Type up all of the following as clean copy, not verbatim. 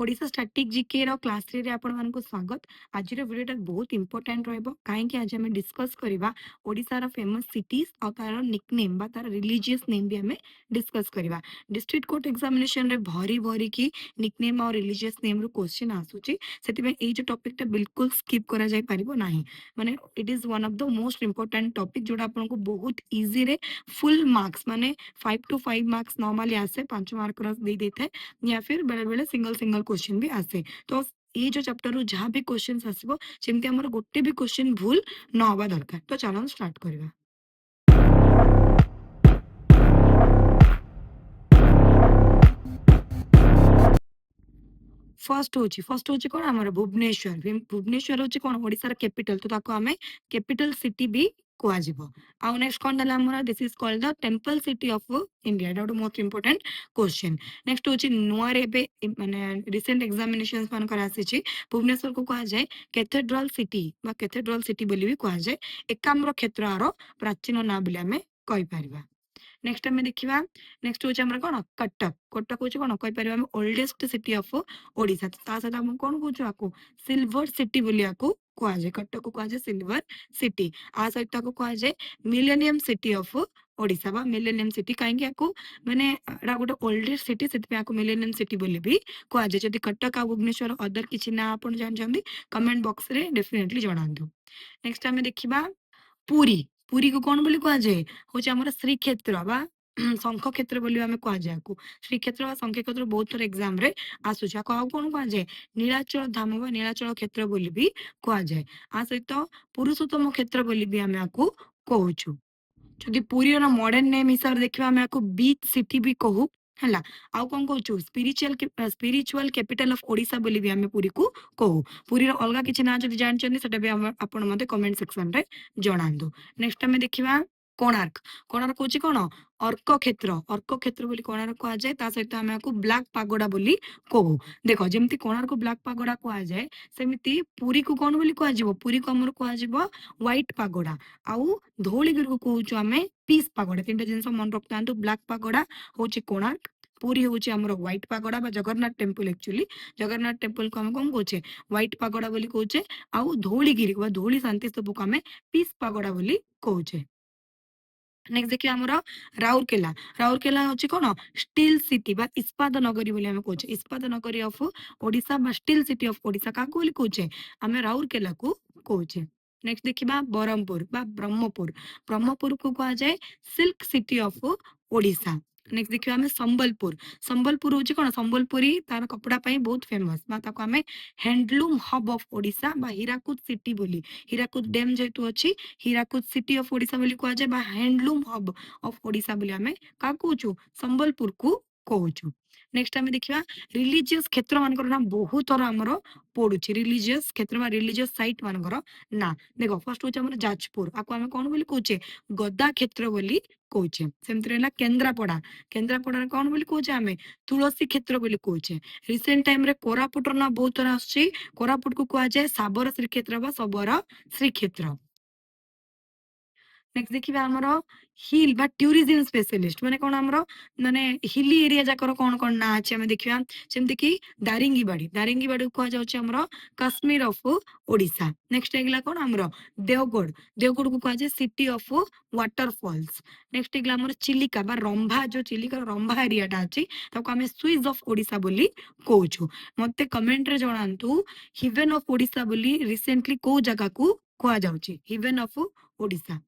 Odisha static GK रो class 3 रे आपण मानकु स्वागत। आज रो वीडियो टा बहुत इंपोर्टेंट रहबो काहे कि आज हम डिस्कस करबा ओडिशा रो फेमस सिटीज और तार निकनेम बा तार रिलीजियस नेम भी हमें डिस्कस करबा। डिस्ट्रिक्ट कोर्ट एग्जामिनेशन रे भरी भरी की निकनेम और रिलीजियस नेम रो क्वेश्चन आसुची सेति में ए जो टॉपिक टा बिल्कुल स्किप करा जाय परिबो नाही। माने it is one of the most important topic जोडा आपन को बहुत इजी रे फुल मार्क्स माने 5 to 5 मार्क्स नॉर्मली आसे 5 मार्क रो दे देथे या फिर बेले बेले सिंगल सिंगल क्वेश्चन भी आसे। तो ये जो चैप्टर रु जहाँ भी क्वेश्चन आसबो जेमती हमर गोटे भी क्वेश्चन भूल न हवा दरकार। तो चलो स्टार्ट करबा। फर्स्ट होची कोन हमर भुवनेश्वर। भुवनेश्वर होची कोन ओडिसा रा कैपिटल, तो ताको हमें कैपिटल सिटी भी कुआ जिवो। आ नेक्स्ट कोन दला हमर this is called the temple city of India. Etah most important question. Next होची नुआर एबे माने रिसेंट एग्जामिनेशंस मान कर आसीची भुवनेश्वर को कुआ जाय कैथेड्रल सिटी बा कैथेड्रल सिटी बोली भी कुआ जाय। एकाम्र क्षेत्र प्राचीन ना बोली हमें कहि परिबा। नेक्स्ट आम देखा नेक्स्ट हूँ आम कौन कटक। कटक हूँ कौन कहीपर आम ओल्डेस्ट सिटी ऑफ ओडिशा। सहित आम कौन कौन सिल्वर सिटी बोली कहुए। कटक को कहुए सिल्वर सिटी। आ सहित कहुए मिलेनियम सिटी ऑफ ओडिशा बा मिलेनियम सिटी कहीं माने गोटे ओल्डेस्ट सिटी से मिलेनियम सिटी बोली भी कहुए। जदि कटक आ भुवनेश्वर अदर किसी ना आप जानते कमेंट बॉक्स रे डेफिनेटली जणातु। नेक्स्ट आम देखा पुरी। पुरी को कौन बोली कहुए हूँ आम श्रीक्षेत्र बा शंख क्षेत्र बोली आम कहुए। श्रीक्षेत्र बा शंख क्षेत्र बहुत थर एग्जाम रे आसूचा कौन कहुए नीलाचल धाम बा नीलाचल क्षेत्र बोली भी कहुए। आ सहित पुरुषोत्तम क्षेत्र बोली भी आम आपको कहूँ। जदि पुरी मॉडर्न नेम हिसाब से देखा आम आपको बीच सिटी भी कहू है। आउ कौन कहूँ स्पिरिचुअल कैपिटल ऑफ ओडिशा बोली भी आम पुरी को कहू। पुरी अलग किसी ना जब जानते सेटा भी आपण मते कमेंट सेक्शन रे जणातु। नेक्स्ट आम देखा कोणार्क। कोणार्क हूँ कौन अर्क क्षेत्र। अर्क क्षेत्र बोली कोणार्क कहुए। सहित आम आपको ब्लैक पागोडा बोली कहू। देख जमी कोणार्क ब्लैक पागोडा कहुए सेमती पुरी को कौन बोली कहुए पुरी को आमर कहुए व्हाइट पागोडा। आउ धौलीगिरी को कहूँ आम पीस पागोडा। तीन जिन मन रखि था ब्लैक पागोडा हूँ कोणार्क। पुरी हूँ आमर व्हाइट पागोडा बा Jagannath temple. Actually Jagannath temple को आम कौन कहे व्हाइट पागोडा बोली कहे। आउ धौलीगिरी को धौली शांति स्तूप को आम पीस पागोडा बोली कहे। नेक्स्ट देखिए आमर राउरकेला। राउरकेला हूँ कौन स्टील सिटी बा इस्पात नगरी बोली आम कहे। इस्पात नगरी ऑफ ओडिशा बा स्टील सिटी ऑफ ओडिशा क्या बोली कहे आम राउरकेला को कहे। नेक्स्ट देखिबा ब्रह्मपुर बा ब्रह्मपुर। ब्रह्मपुर को कहा जाए silk city of Odisha. Next देखिबा आम संबलपुर। संबलपुर हूँ कौन संबलपुरी तार कपड़ा पाई बहुत फेमस बा ताको आम हैंडलूम हब ऑफ ओडिशा बा हीराकुद सिटी बोली। हीराकुद डैम जेतु अच्छी हीराकुद सिटी ऑफ ओडिशा बोली कहा जाए बा हैंडलूम हब ऑफ ओडिशा बोली आम क्या कहूँ संबलपुर को कहूँ। नेक्स्ट आम देखा रिलीजियस क्षेत्र मान ना बहुत थर आमर पड़ुची रिलीजियस क्षेत्र रिलीजियस साइट मान ना। देख फर्स्ट हूँ आम जाजपुर आपको आम कौन बोली कहे गदा क्षेत्र बोली कहे। सेमती रहा केन्द्रापड़ा। केन्द्रापड़ा कौन बोली कहे आम तुलसी क्षेत्र बोली कहे। रिसेंट टाइम रे कोरापुट ना बहुत थर आसुची कोरापुट को कहा जाए साबर श्रीक्षेत्र बा सबर श्रीक्षेत्र। नेक्स्ट देखिए आमर हिल बा टूरिज्म स्पेशलिस्ट माने कौन आमर माने हिली एरिया जाकर कौन कौन ना अच्छे आम देखा जमती कि दारिंगीबाड़ी। दारिंगीबाड़ी को कहुच्छे आमर काश्मीर ऑफ ओडिशा। नेक्स्ट आगला कौन आमर देवगढ़। देवगढ़ को कहुए सिटी ऑफ वाटरफॉल्स। नेक्स्ट आगला आमर चिलिका बा रंभा जो चिलिका रंभा एरियाटा अच्छी आम स्विज ऑफ ओडिशा बोली कहूँ। मत कमेंट रे जणातु हिवेन ऑफ ओडिशा बोली रिसेंटली कौ जगह को कहुच्छे हिवेन ऑफ ओडिशा।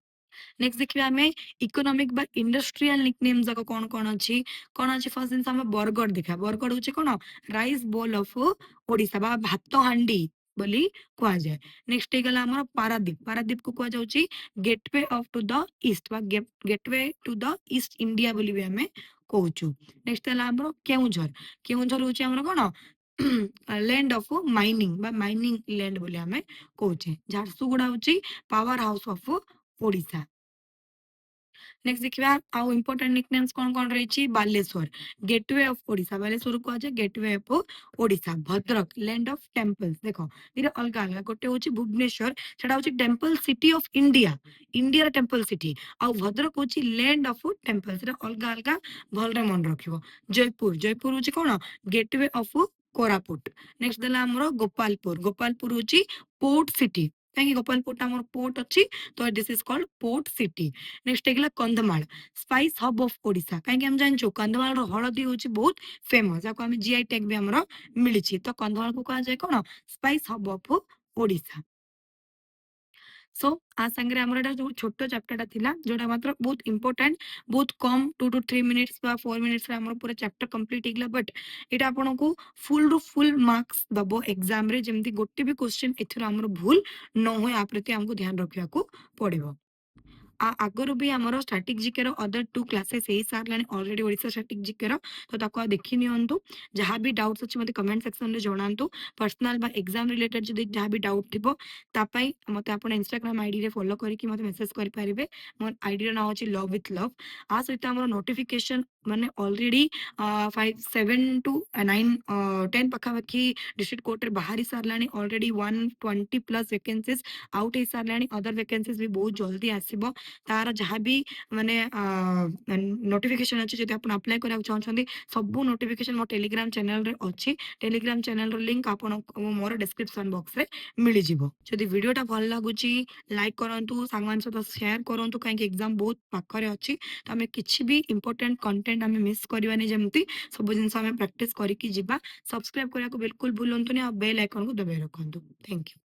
नेक्स्ट देखिए आम इकोनॉमिक बा इंडस्ट्रियल निकनेम जाक कौन कौन अच्छी कौन अच्छी फर्स्ट जिन आम बरगढ़ देखा। बरगढ़ हूँ कौन राइस बोल ऑफ ओडिशा बा भात हांडी बोली कहुए। नेक्स्ट गला आम पारादीप। पारादीप को कहुच्छे gateway of to the east बा gateway to the east India बोली भी आम कहूँ। नेक्स्ट आम केउझर। केउझर हूँ आम कौन लैंड ऑफ माइनिंग बा माइनिंग लैंड बोली आम कहे। झारसुगुड़ा हूँ power house of Odisha. Next देखिए आउ इम्पोर्टेंट निकनेम्स कौन कौन रही बालेश्वर गेटवे ऑफ ओडिशा। बालेश्वर को कहुए gateway of Odisha. Bhadrak land of temples. देख ये अलग अलग गोटे हूँ भुवनेश्वर सेटा हूँ temple city of India India temple city. आउ भद्रक हूँ लैंड ऑफ टेम्पल्स अलग अलग भल मन रख। जयपुर। जयपुर हूँ कौन गेटवे ऑफ कोरापुट। नेक्स्ट देला हमरो गोपालपुर। गोपालपुर होची पोर्ट सिटी। कहीं गोपालपुर हमर पोर्ट अछि तो this is called port city. Next हेगला Kandhamal spice hub of Odisha. कहीं हम जानचो कंधमाल रो हळदी होची बहुत फेमस जाको हम जीआई टैग भी हमरो मिलिछि। तो कंधमाल को कहा जाय कोन स्पाइस हब ऑफ ओडिशा। सो आ संगे आमर एटा जो छोटो चैप्टरटा थिला जोटा मात्र बहुत इंपोर्टेंट बहुत कम 2 to 3 मिनिट्स बा 4 मिनिट्स रे हमर पूरा चैप्टर कंप्लीट हिगला बट एटा आपन को फुल रु फुल मार्क्स दबो एग्जाम रे जेमति गोटे भी क्वेश्चन एथुर हमर भूल न होय आ प्रति हमको ध्यान रखिया को पड़िबो। आगुरी भी आमर स्टाटिक जिके अदर 2 क्लासेस हो सारे अलरेडी ओडिशा स्टाटिक जिके तो ताको देखि नियंतु। जहाँ भी डाउट्स अच्छे मते कमेंट सेक्शन में जणातु। पर्सनल बा एग्जाम रिलेटेड जदि जहाँ भी डाउट थिबो तापाई मते आपण इंस्टाग्राम आईडी रे फॉलो करिकि मते मेसेज करि परिबे। मोर आईडी रो नाम अछि लव विथ लव। आ सहित हमर नोटिफिकेशन माने ऑलरेडी 5 7 टू 9 10 पाखापाखि डिस्ट्रिक्ट कोर्ट रे बाहरी सारलानी ऑलरेडी 120 प्लस वैकेंसीज आउट हो सारलानी। अदर वैकेंसीज भी बहुत जल्दी आसीबो। तार जहाँ भी माने नोटिफिकेशन अच्छी जब आप अप्लाई करा चाहते सब नोटिफिकेशन मो टेलीग्राम चैनल रे अच्छी। टेलीग्राम चैनल रो लिंक आपन मोर डिस्क्रिप्शन बॉक्स रे मिल जिवो। जदि वीडियोटा भल लागुची लाइक करंतु सांगमान सहित शेयर करंतु काहे एग्जाम बहुत पाखरे अच्छी। तो आमे किछि भी इंपोर्टेंट कंटेंट आमे मिस करबानी जेमती सब जिंस आमे प्रैक्टिस करिकि जिबा। सब्सक्राइब करिया को बिल्कुल भूलंतुनी आ बेल आइकन को दबाई रखंतु। Thank you.